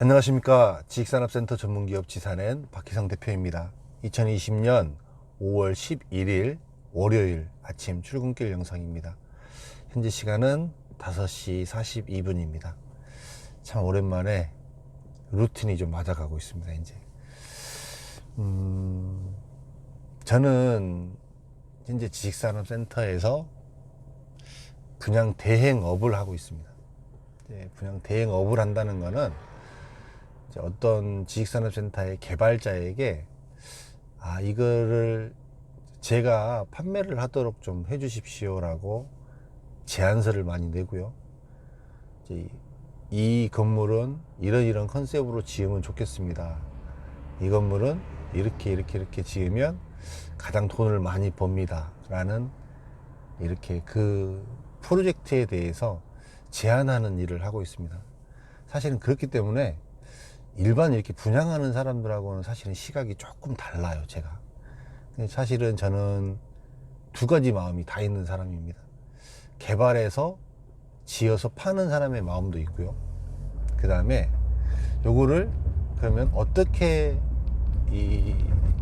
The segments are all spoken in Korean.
안녕하십니까. 지식산업센터 전문기업 지산엔 박희성 대표입니다. 2020년 5월 11일 월요일 아침 출근길 영상입니다. 현재 시간은 5시 42분입니다. 참 오랜만에 루틴이 좀 맞아가고 있습니다. 이제 저는 현재 지식산업센터에서 분양 대행업을 하고 있습니다. 분양 대행업을 한다는 거는 어떤 지식산업센터의 개발자에게 이거를 제가 판매를 하도록 좀 해주십시오 라고 제안서를 많이 내고요. 이 건물은 이런 컨셉으로 지으면 좋겠습니다. 이 건물은 이렇게 지으면 가장 돈을 많이 법니다 라는 이렇게 그 프로젝트에 대해서 제안하는 일을 하고 있습니다. 사실은 그렇기 때문에 일반 이렇게 분양하는 사람들하고는 사실은 시각이 조금 달라요, 제가. 사실은 저는 두 가지 마음이 다 있는 사람입니다. 개발해서 지어서 파는 사람의 마음도 있고요. 그 다음에 요거를 그러면 어떻게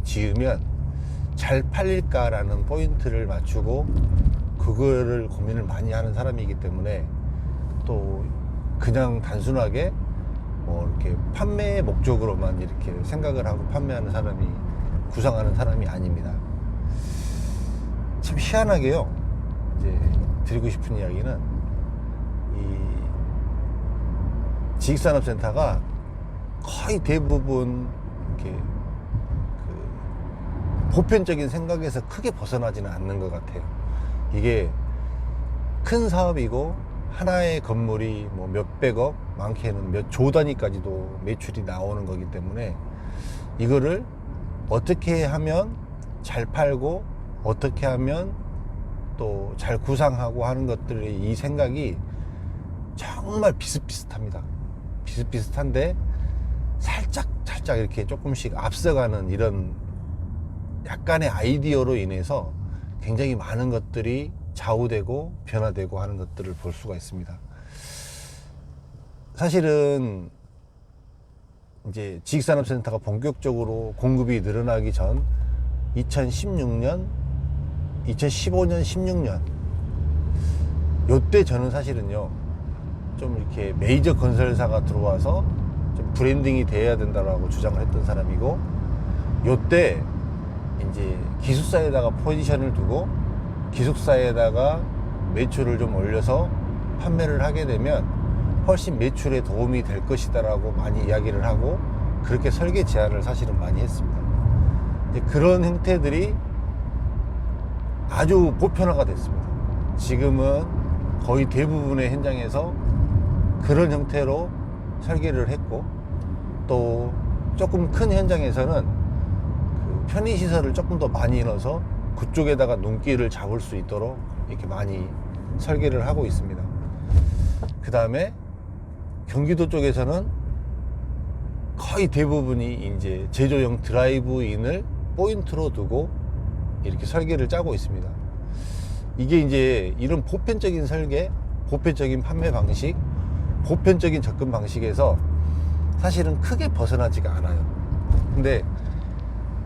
지으면 잘 팔릴까라는 포인트를 맞추고 그거를 고민을 많이 하는 사람이기 때문에 또 그냥 단순하게 이렇게 판매 목적으로만 이렇게 생각을 하고 판매하는 사람이 구상하는 사람이 아닙니다. 참 희한하게요. 이제 드리고 싶은 이야기는 이 지식산업센터가 거의 대부분 이렇게 그 보편적인 생각에서 크게 벗어나지는 않는 것 같아요. 이게 큰 사업이고 하나의 건물이 뭐 몇백억, 많게는 몇 조 단위까지도 매출이 나오는 거기 때문에 이거를 어떻게 하면 잘 팔고 어떻게 하면 또 잘 구상하고 하는 것들의 이 생각이 정말 비슷비슷합니다. 비슷비슷한데 살짝 이렇게 조금씩 앞서가는 이런 약간의 아이디어로 인해서 굉장히 많은 것들이 좌우되고 변화되고 하는 것들을 볼 수가 있습니다. 사실은 이제 지식산업센터가 본격적으로 공급이 늘어나기 전 2016년, 2015년, 16년 요때 저는 사실은요 좀 이렇게 메이저 건설사가 들어와서 좀 브랜딩이 돼야 된다라고 주장을 했던 사람이고, 요때 이제 기숙사에다가 포지션을 두고 기숙사에다가 매출을 좀 올려서 판매를 하게 되면 훨씬 매출에 도움이 될 것이다 라고 많이 이야기를 하고 그렇게 설계 제안을 사실은 많이 했습니다. 그런 형태들이 아주 보편화가 됐습니다. 지금은 거의 대부분의 현장에서 그런 형태로 설계를 했고, 또 조금 큰 현장에서는 그 편의시설을 조금 더 많이 넣어서 그쪽에다가 눈길을 잡을 수 있도록 이렇게 많이 설계를 하고 있습니다. 그 다음에 경기도 쪽에서는 거의 대부분이 이제 제조용 드라이브인을 포인트로 두고 이렇게 설계를 짜고 있습니다. 이게 이제 이런 보편적인 설계, 보편적인 판매 방식, 보편적인 접근 방식에서 사실은 크게 벗어나지가 않아요. 근데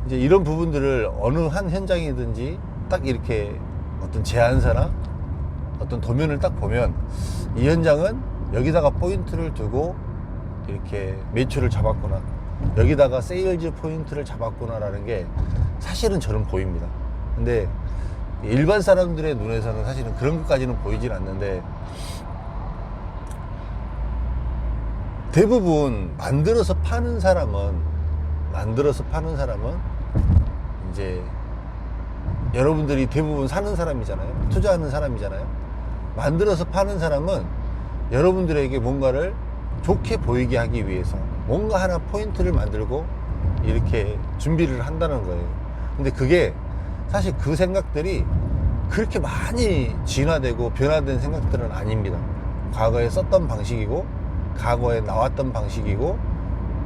이제 이런 부분들을 어느 한 현장이든지 딱 이렇게 어떤 제안서나 어떤 도면을 딱 보면 이 현장은 여기다가 포인트를 두고 이렇게 매출을 잡았구나, 여기다가 세일즈 포인트를 잡았구나 라는 게 사실은 저는 보입니다. 근데 일반 사람들의 눈에서는 사실은 그런 것까지는 보이진 않는데, 대부분 만들어서 파는 사람은 이제 여러분들이 대부분 사는 사람이잖아요. 투자하는 사람이잖아요. 만들어서 파는 사람은 여러분들에게 뭔가를 좋게 보이게 하기 위해서 뭔가 하나 포인트를 만들고 이렇게 준비를 한다는 거예요. 근데 그게 사실 그 생각들이 그렇게 많이 진화되고 변화된 생각들은 아닙니다. 과거에 썼던 방식이고 과거에 나왔던 방식이고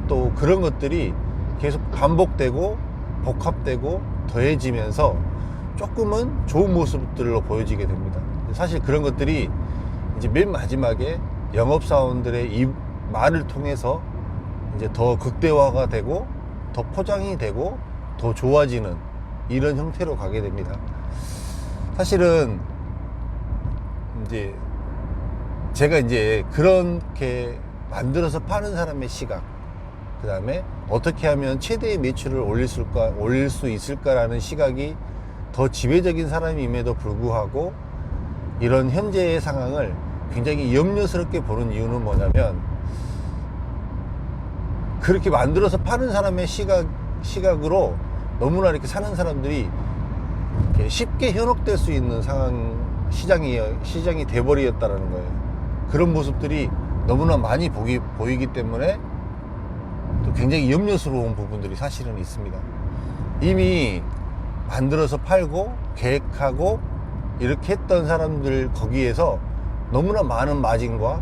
또 그런 것들이 계속 반복되고 복합되고 더해지면서 조금은 좋은 모습들로 보여지게 됩니다. 사실 그런 것들이 이제 맨 마지막에 영업사원들의 이 말을 통해서 이제 더 극대화가 되고 더 포장이 되고 더 좋아지는 이런 형태로 가게 됩니다. 사실은 이제 제가 이제 그렇게 만들어서 파는 사람의 시각, 그 다음에 어떻게 하면 최대의 매출을 올릴 수 있을까라는 시각이 더 지배적인 사람임에도 불구하고 이런 현재의 상황을 굉장히 염려스럽게 보는 이유는 뭐냐면, 그렇게 만들어서 파는 사람의 시각으로 너무나 이렇게 사는 사람들이 이렇게 쉽게 현혹될 수 있는 시장이 돼버렸다라는 거예요. 그런 모습들이 너무나 많이 보이기 때문에 또 굉장히 염려스러운 부분들이 사실은 있습니다. 이미 만들어서 팔고 계획하고 이렇게 했던 사람들, 거기에서 너무나 많은 마진과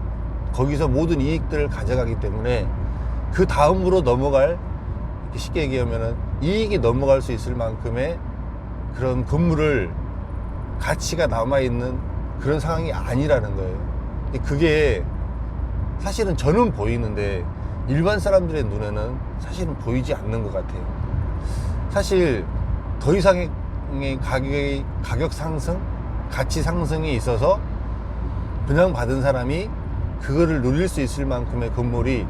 거기서 모든 이익들을 가져가기 때문에 그 다음으로 넘어갈, 쉽게 얘기하면은 이익이 넘어갈 수 있을 만큼의 그런 건물을 가치가 남아있는 그런 상황이 아니라는 거예요. 그게 사실은 저는 보이는데 일반 사람들의 눈에는 사실은 보이지 않는 것 같아요. 사실 더 이상의 가격 상승, 가치 상승이 있어서 분양받은 사람이 그거를 누릴 수 있을 만큼의 건물이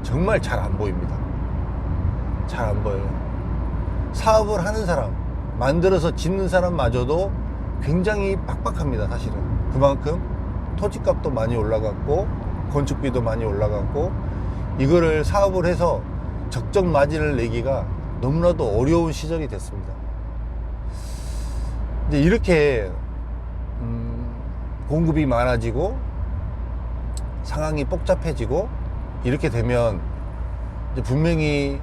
정말 잘 안 보입니다. 잘 안 보여요. 사업을 하는 사람, 만들어서 짓는 사람마저도 굉장히 빡빡합니다. 사실은 그만큼 토지값도 많이 올라갔고 건축비도 많이 올라갔고, 이거를 사업을 해서 적정 마진을 내기가 너무나도 어려운 시절이 됐습니다. 이제 이렇게 공급이 많아지고 상황이 복잡해지고 이렇게 되면 이제 분명히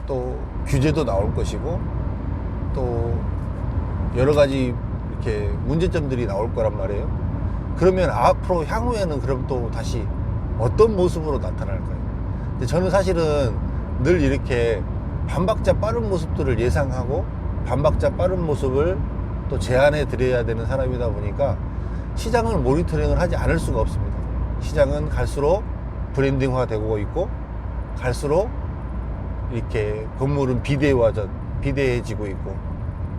또 규제도 나올 것이고 또 여러 가지 이렇게 문제점들이 나올 거란 말이에요. 그러면 앞으로 향후에는 그럼 또 다시 어떤 모습으로 나타날까요? 근데 저는 사실은 늘 이렇게 반박자 빠른 모습들을 예상하고 반박자 빠른 모습을 또 제안해 드려야 되는 사람이다 보니까 시장을 모니터링을 하지 않을 수가 없습니다. 시장은 갈수록 브랜딩화 되고 있고 갈수록 이렇게 건물은 비대해지고 있고,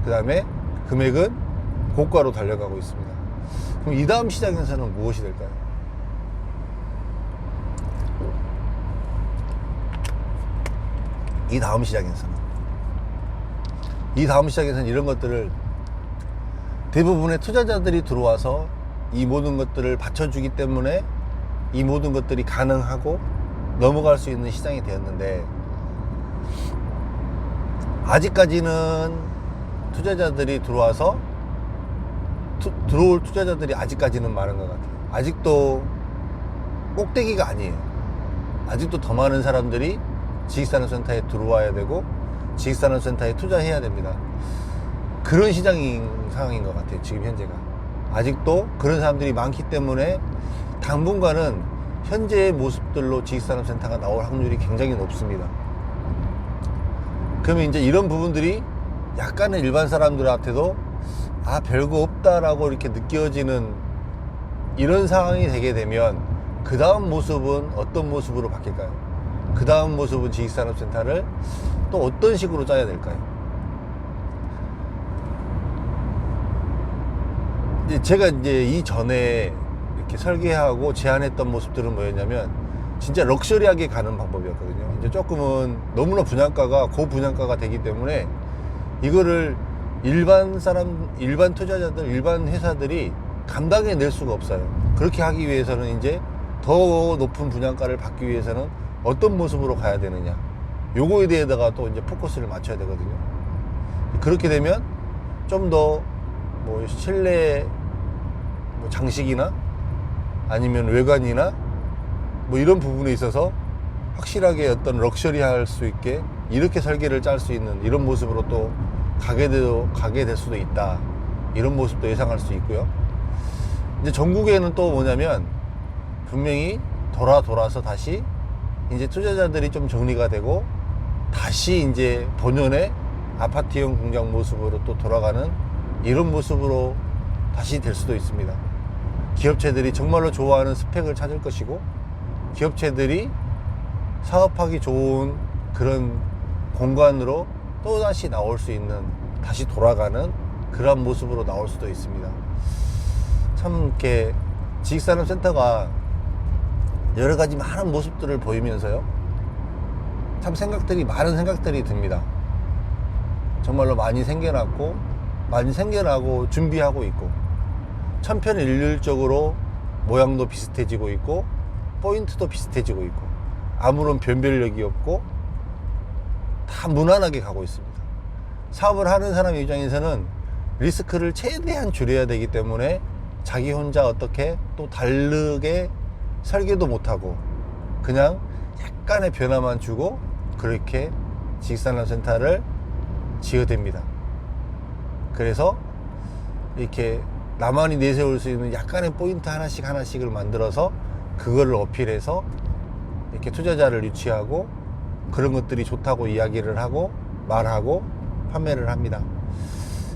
그 다음에 금액은 고가로 달려가고 있습니다. 그럼 이 다음 시장에서는 무엇이 될까요? 이 다음 시장에서는 이런 것들을 대부분의 투자자들이 들어와서 이 모든 것들을 받쳐주기 때문에 이 모든 것들이 가능하고 넘어갈 수 있는 시장이 되었는데, 아직까지는 투자자들이 들어와서 들어올 투자자들이 아직까지는 많은 것 같아요. 아직도 꼭대기가 아니에요. 아직도 더 많은 사람들이 지식산업센터에 들어와야 되고 지식산업센터에 투자해야 됩니다. 그런 상황인 것 같아요. 지금 현재가 아직도 그런 사람들이 많기 때문에 당분간은 현재의 모습들로 지식산업센터가 나올 확률이 굉장히 높습니다. 그러면 이제 이런 부분들이 약간은 일반 사람들한테도 별거 없다라고 이렇게 느껴지는 이런 상황이 되게 되면 그 다음 모습은 어떤 모습으로 바뀔까요? 그 다음 모습은 지식산업센터를 또 어떤 식으로 짜야 될까요? 제가 이제 이전에 이렇게 설계하고 제안했던 모습들은 뭐였냐면 진짜 럭셔리하게 가는 방법이었거든요. 이제 조금은 너무나 고분양가가 되기 때문에 이거를 일반 투자자들, 일반 회사들이 감당해낼 수가 없어요. 그렇게 하기 위해서는 이제 더 높은 분양가를 받기 위해서는 어떤 모습으로 가야 되느냐, 요거에 대해다가 또 이제 포커스를 맞춰야 되거든요. 그렇게 되면 좀 더 뭐 실내 뭐 장식이나 아니면 외관이나 뭐 이런 부분에 있어서 확실하게 어떤 럭셔리할 수 있게 이렇게 설계를 짤 수 있는 이런 모습으로 또 가게 될 수도 있다, 이런 모습도 예상할 수 있고요. 이제 전국에는 또 뭐냐면 분명히 돌아서 다시 이제 투자자들이 좀 정리가 되고 다시 이제 본연의 아파트형 공장 모습으로 또 돌아가는 이런 모습으로 다시 될 수도 있습니다. 기업체들이 정말로 좋아하는 스펙을 찾을 것이고 기업체들이 사업하기 좋은 그런 공간으로 또다시 나올 수 있는, 다시 돌아가는 그런 모습으로 나올 수도 있습니다. 참 이렇게 지식산업센터가 여러 가지 많은 모습들을 보이면서요, 참 많은 생각들이 듭니다. 정말로 많이 생겨나고 준비하고 있고, 천편일률적으로 모양도 비슷해지고 있고 포인트도 비슷해지고 있고 아무런 변별력이 없고 다 무난하게 가고 있습니다. 사업을 하는 사람 입장에서는 리스크를 최대한 줄여야 되기 때문에 자기 혼자 어떻게 또 다르게 설계도 못하고 그냥 약간의 변화만 주고 그렇게 지식산업센터를 지어댑니다. 그래서 이렇게 나만이 내세울 수 있는 약간의 포인트 하나씩을 만들어서 그거를 어필해서 이렇게 투자자를 유치하고 그런 것들이 좋다고 이야기를 하고 말하고 판매를 합니다.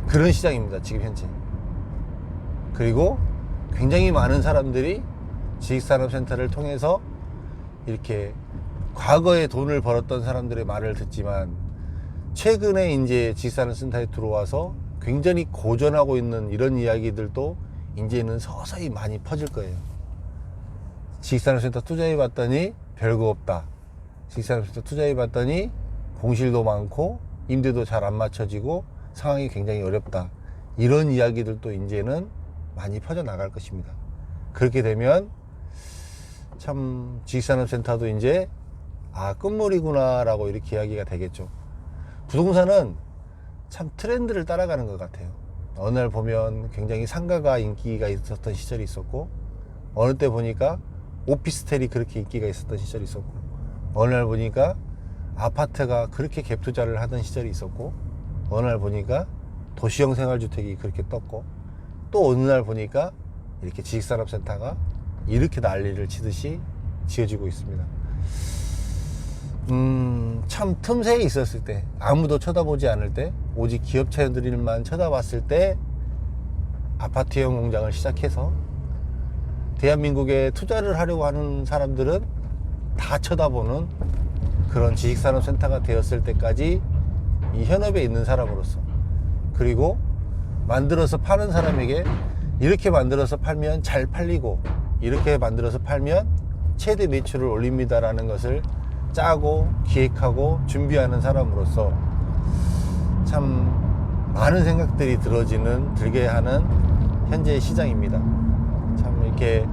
그런 시장입니다, 지금 현재. 그리고 굉장히 많은 사람들이 지식산업센터를 통해서 이렇게 과거에 돈을 벌었던 사람들의 말을 듣지만 최근에 이제 지식산업센터에 들어와서 굉장히 고전하고 있는 이런 이야기들도 이제는 서서히 많이 퍼질 거예요. 지식산업센터 투자해 봤더니 별거 없다. 지식산업센터 투자해 봤더니 공실도 많고 임대도 잘 안 맞춰지고 상황이 굉장히 어렵다. 이런 이야기들도 이제는 많이 퍼져 나갈 것입니다. 그렇게 되면 참 지식산업센터도 이제 끝물이구나 라고 이렇게 이야기가 되겠죠. 부동산은 참 트렌드를 따라가는 것 같아요. 어느 날 보면 굉장히 상가가 인기가 있었던 시절이 있었고, 어느 때 보니까 오피스텔이 그렇게 인기가 있었던 시절이 있었고, 어느 날 보니까 아파트가 그렇게 갭 투자를 하던 시절이 있었고, 어느 날 보니까 도시형 생활주택이 그렇게 떴고, 또 어느 날 보니까 이렇게 지식산업센터가 이렇게 난리를 치듯이 지어지고 있습니다. 참 틈새에 있었을 때, 아무도 쳐다보지 않을 때, 오직 기업체들만 쳐다봤을 때 아파트형 공장을 시작해서 대한민국에 투자를 하려고 하는 사람들은 다 쳐다보는 그런 지식산업센터가 되었을 때까지 이 현업에 있는 사람으로서, 그리고 만들어서 파는 사람에게 이렇게 만들어서 팔면 잘 팔리고 이렇게 만들어서 팔면 최대 매출을 올립니다라는 것을 짜고 기획하고 준비하는 사람으로서 참 많은 생각들이 들게 하는 현재의 시장입니다. 참 이렇게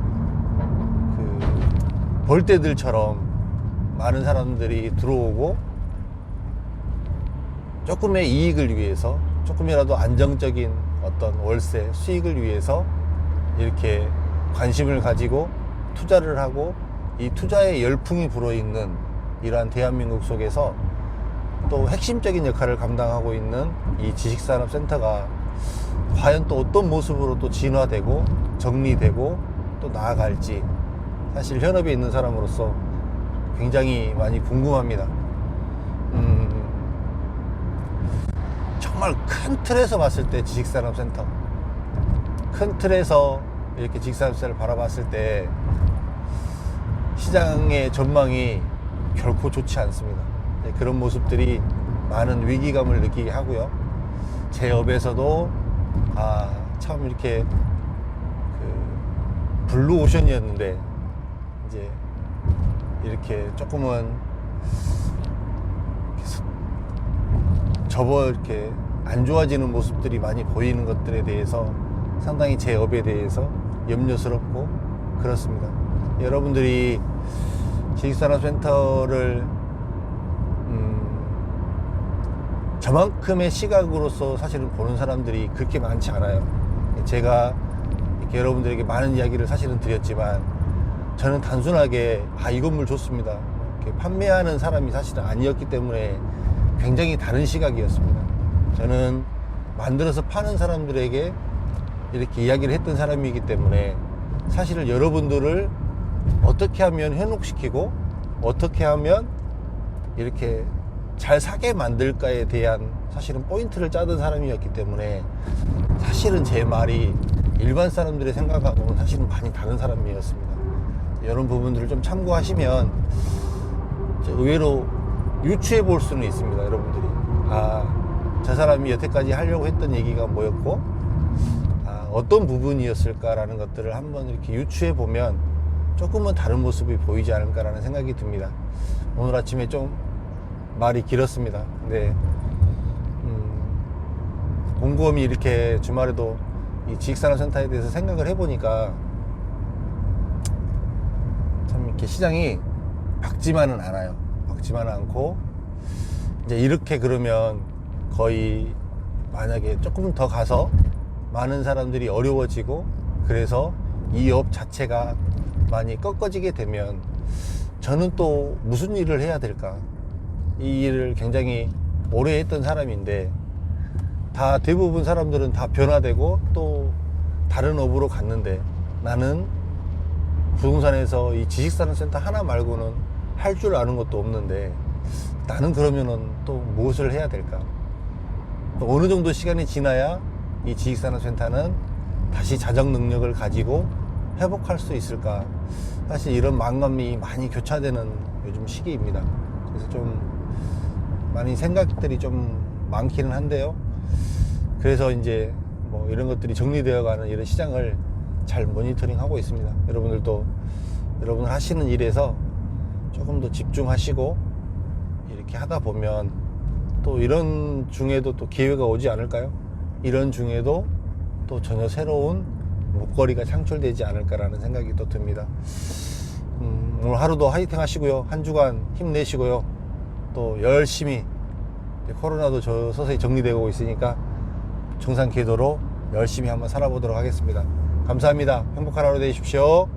벌떼들처럼 많은 사람들이 들어오고 조금의 이익을 위해서, 조금이라도 안정적인 어떤 월세 수익을 위해서 이렇게 관심을 가지고 투자를 하고 이 투자의 열풍이 불어있는 이러한 대한민국 속에서 또 핵심적인 역할을 감당하고 있는 이 지식산업센터가 과연 또 어떤 모습으로 또 진화되고 정리되고 또 나아갈지 사실 현업에 있는 사람으로서 굉장히 많이 궁금합니다. 정말 큰 틀에서 봤을 때 지식산업센터, 큰 틀에서 이렇게 지식산업센터를 바라봤을 때 시장의 전망이 결코 좋지 않습니다. 그런 모습들이 많은 위기감을 느끼게 하고요. 제 업에서도 참 이렇게 블루오션이었는데 이제 이렇게 조금은 이렇게 안 좋아지는 모습들이 많이 보이는 것들에 대해서 상당히 제 업에 대해서 염려스럽고 그렇습니다. 여러분들이 지식산업센터를 저만큼의 시각으로서 사실은 보는 사람들이 그렇게 많지 않아요. 제가 이렇게 여러분들에게 많은 이야기를 사실은 드렸지만 저는 단순하게 이 건물 좋습니다 이렇게 판매하는 사람이 사실은 아니었기 때문에 굉장히 다른 시각이었습니다. 저는 만들어서 파는 사람들에게 이렇게 이야기를 했던 사람이기 때문에 사실은 여러분들을 어떻게 하면 현혹시키고 어떻게 하면 이렇게 잘 사게 만들까에 대한 사실은 포인트를 짜던 사람이었기 때문에 사실은 제 말이 일반 사람들의 생각하고는 사실은 많이 다른 사람이었습니다. 이런 부분들을 좀 참고하시면 의외로 유추해 볼 수는 있습니다. 여러분들이 저 사람이 여태까지 하려고 했던 얘기가 뭐였고 어떤 부분이었을까라는 것들을 한번 이렇게 유추해 보면 조금은 다른 모습이 보이지 않을까라는 생각이 듭니다. 오늘 아침에 좀 말이 길었습니다. 근데 곰곰이 이렇게 주말에도 이 지식산업센터에 대해서 생각을 해보니까 참 이렇게 시장이 밝지만은 않아요. 밝지만은 않고 이제 이렇게 그러면 거의 만약에 조금 더 가서 많은 사람들이 어려워지고 그래서 이 업 자체가 많이 꺾어지게 되면 저는 또 무슨 일을 해야 될까? 이 일을 굉장히 오래 했던 사람인데 다 대부분 사람들은 다 변화되고 또 다른 업으로 갔는데 나는 부동산에서 이 지식산업센터 하나 말고는 할 줄 아는 것도 없는데 나는 그러면은 또 무엇을 해야 될까? 또 어느 정도 시간이 지나야 이 지식산업센터는 다시 자정 능력을 가지고 회복할 수 있을까? 사실 이런 망감이 많이 교차되는 요즘 시기입니다. 그래서 좀 많이 생각들이 좀 많기는 한데요. 그래서 이제 뭐 이런 것들이 정리되어 가는 이런 시장을 잘 모니터링 하고 있습니다. 여러분들도 여러분들 하시는 일에서 조금 더 집중하시고 이렇게 하다 보면 또 이런 중에도 또 기회가 오지 않을까요? 이런 중에도 또 전혀 새로운 목걸이가 창출되지 않을까라는 생각이 또 듭니다. 오늘 하루도 화이팅 하시고요. 한 주간 힘내시고요. 또 열심히 코로나도 서서히 정리되고 있으니까 정상 궤도로 열심히 한번 살아보도록 하겠습니다. 감사합니다. 행복한 하루 되십시오.